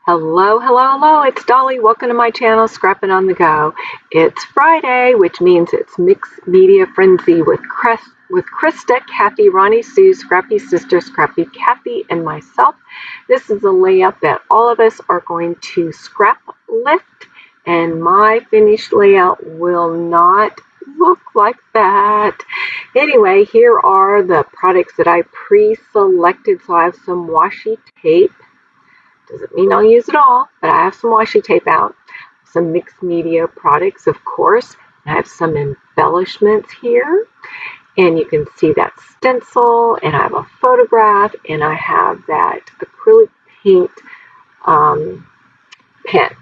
Hello, hello, hello, it's Dolly. Welcome to my channel, Scrapping on the Go. It's Friday, which means it's Mixed Media Frenzy with Krista, Kathy, Ronnie, Sue, Scrappy Sister, Scrappy Kathy, and myself. This is a layout that all of us are going to scrap lift, and my finished layout will not look like that. Anyway, here are the products that I pre-selected. So I have some washi tape. Doesn't mean I'll use it all, but I have some washi tape out, some mixed media products, of course. I have some embellishments here, and you can see that stencil, and I have a photograph, and I have that acrylic paint pen.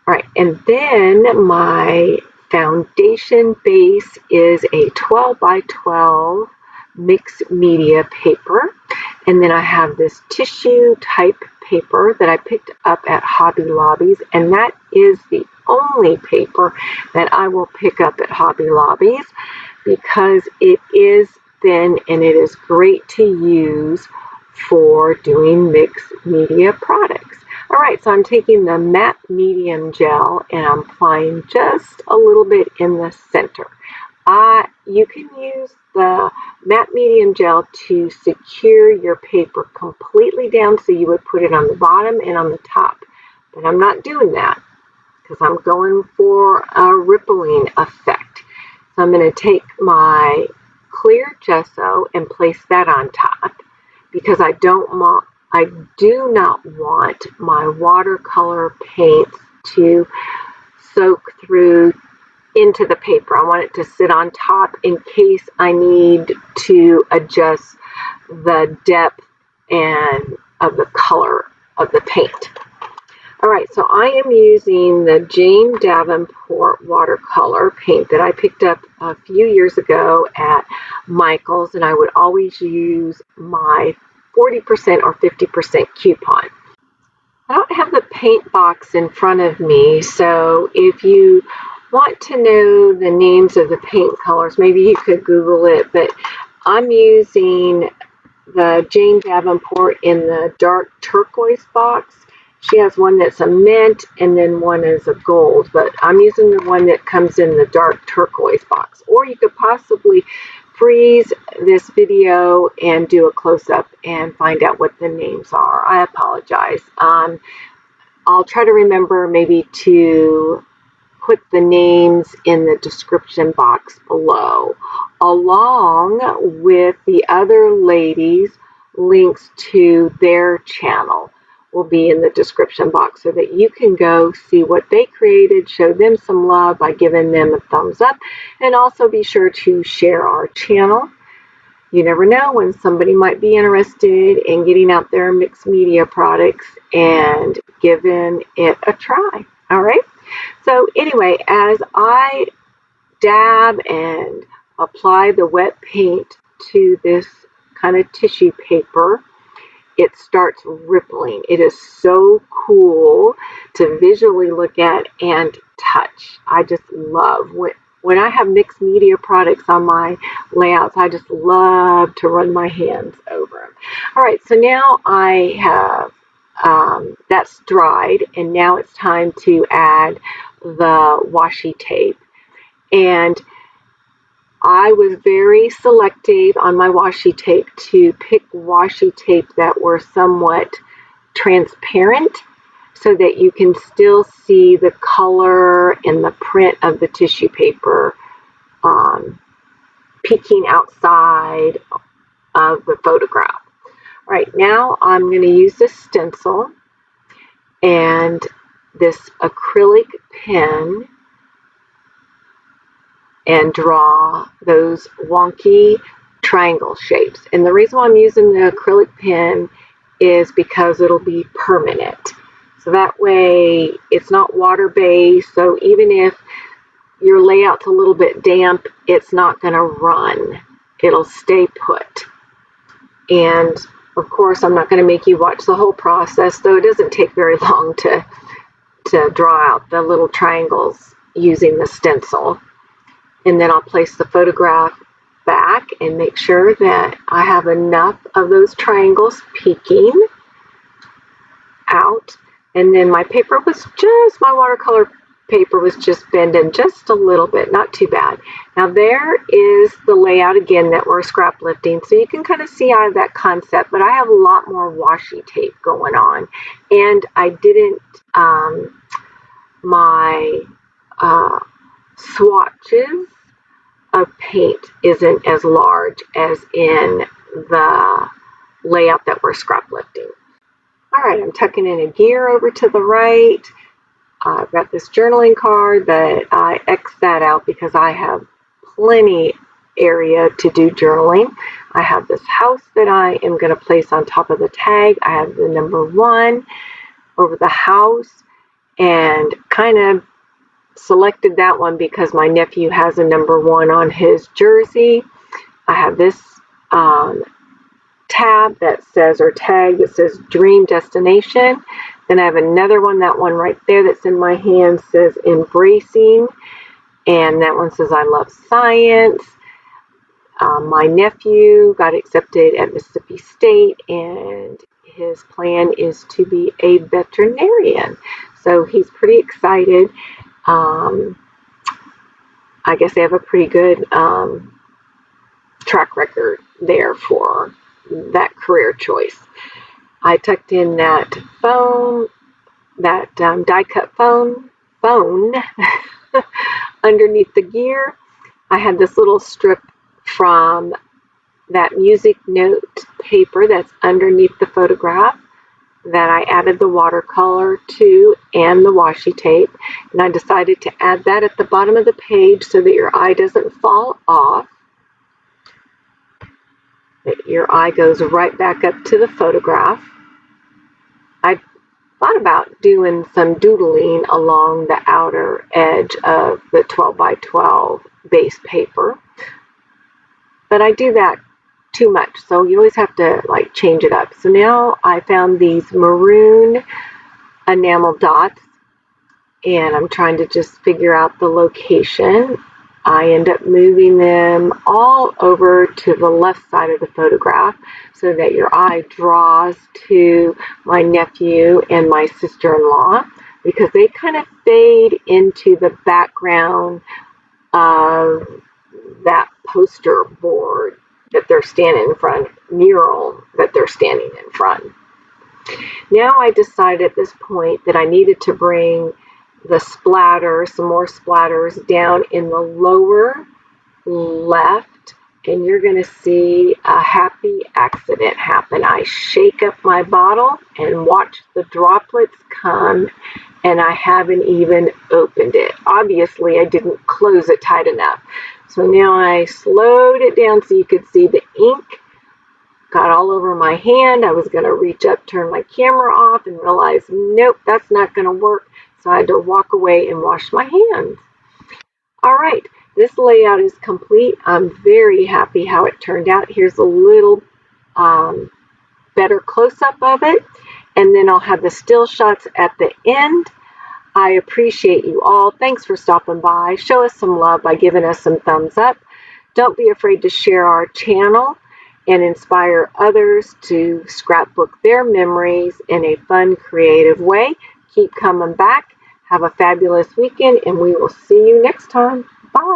All right, and then my foundation base is a 12 by 12 mixed media paper, and then I have this tissue type paper that I picked up at Hobby Lobby's, and that is the only paper that I will pick up at Hobby Lobby's because it is thin and it is great to use for doing mixed media products. All right, so I'm taking the matte medium gel and I'm applying just a little bit in the center. You can use the matte medium gel to secure your paper completely down, so you would put it on the bottom and on the top. But I'm not doing that because I'm going for a rippling effect. So I'm going to take my clear gesso and place that on top because I do not want my watercolor paint to soak through into the paper. I want it to sit on top in case I need to adjust the depth and of the color of the paint. All right, so I am using the Jane Davenport watercolor paint that I picked up a few years ago at Michael's, and I would always use my 40% or 50% coupon. I don't have the paint box in front of me, so if you want to know the names of the paint colors, maybe you could Google it, but I'm using the Jane Davenport in the dark turquoise box. She has one that's a mint and then one is a gold, but I'm using the one that comes in the dark turquoise box. Or you could possibly freeze this video and do a close-up and find out what the names are. I apologize. I'll try to remember maybe to put the names in the description box below, along with the other ladies' links to their channel will be in the description box so that you can go see what they created, show them some love by giving them a thumbs up, and also be sure to share our channel. You never know when somebody might be interested in getting out their mixed media products and giving it a try. All right. So anyway, as I dab and apply the wet paint to this kind of tissue paper, it starts rippling. It is so cool to visually look at and touch. I just love when I have mixed media products on my layouts, I just love to run my hands over them. All right, so now I have that's dried, and now it's time to add the washi tape. And I was very selective on my washi tape to pick washi tape that were somewhat transparent so that you can still see the color and the print of the tissue paper peeking outside of the photograph. All right, now I'm going to use this stencil and this acrylic pen and draw those wonky triangle shapes. And the reason why I'm using the acrylic pen is because it'll be permanent. So that way it's not water-based, so even if your layout's a little bit damp, it's not going to run. It'll stay put. And of course, I'm not going to make you watch the whole process, though it doesn't take very long to draw out the little triangles using the stencil. And then I'll place the photograph back and make sure that I have enough of those triangles peeking out. And then my paper was just, my watercolor paper was just bending just a little bit, not too bad. Now there is the layout again that we're scrap lifting. So you can kind of see I have that concept, but I have a lot more washi tape going on. And I didn't, my swatches of paint isn't as large as in the layout that we're scrap lifting. All right, I'm tucking in a gear over to the right. I've got this journaling card that I X that out because I have plenty area to do journaling. I have this house that I am going to place on top of the tag. I have the number 1 over the house and kind of selected that one because my nephew has a number 1 on his jersey. I have this tab that says, or tag that says dream destination. Then I have another one, that one right there that's in my hand says embracing, and that one says I love science. My nephew got accepted at Mississippi State and his plan is to be a veterinarian, so he's pretty excited. I guess they have a pretty good track record there for that career choice. I tucked in that phone, that die cut phone underneath the gear. I had this little strip from that music note paper that's underneath the photograph that I added the watercolor to and the washi tape, and I decided to add that at the bottom of the page so that your eye doesn't fall off. That your eye goes right back up to the photograph. I thought about doing some doodling along the outer edge of the 12 by 12 base paper, but I do that too much, so you always have to like change it up. So now I found these maroon enamel dots and I'm trying to just figure out the location. I end up moving them all over to the left side of the photograph so that your eye draws to my nephew and my sister-in-law, because they kind of fade into the background of that poster board that they're standing in front, mural that they're standing in front. Now I decided at this point that I needed to bring the splatter, some more splatters down in the lower left, and you're going to see a happy accident happen. I shake up my bottle and watch the droplets come, and I haven't even opened it. Obviously, I didn't close it tight enough. So now I slowed it down so you could see the ink got all over my hand. I was going to reach up, turn my camera off, and realize, nope, that's not going to work. So I had to walk away and wash my hands. All right, this layout is complete. I'm very happy how it turned out. Here's a little better close-up of it, and then I'll have the still shots at the end. I appreciate you all. Thanks for stopping by. Show us some love by giving us some thumbs up. Don't be afraid to share our channel and inspire others to scrapbook their memories in a fun, creative way. Keep coming back. Have a fabulous weekend, and we will see you next time. Bye.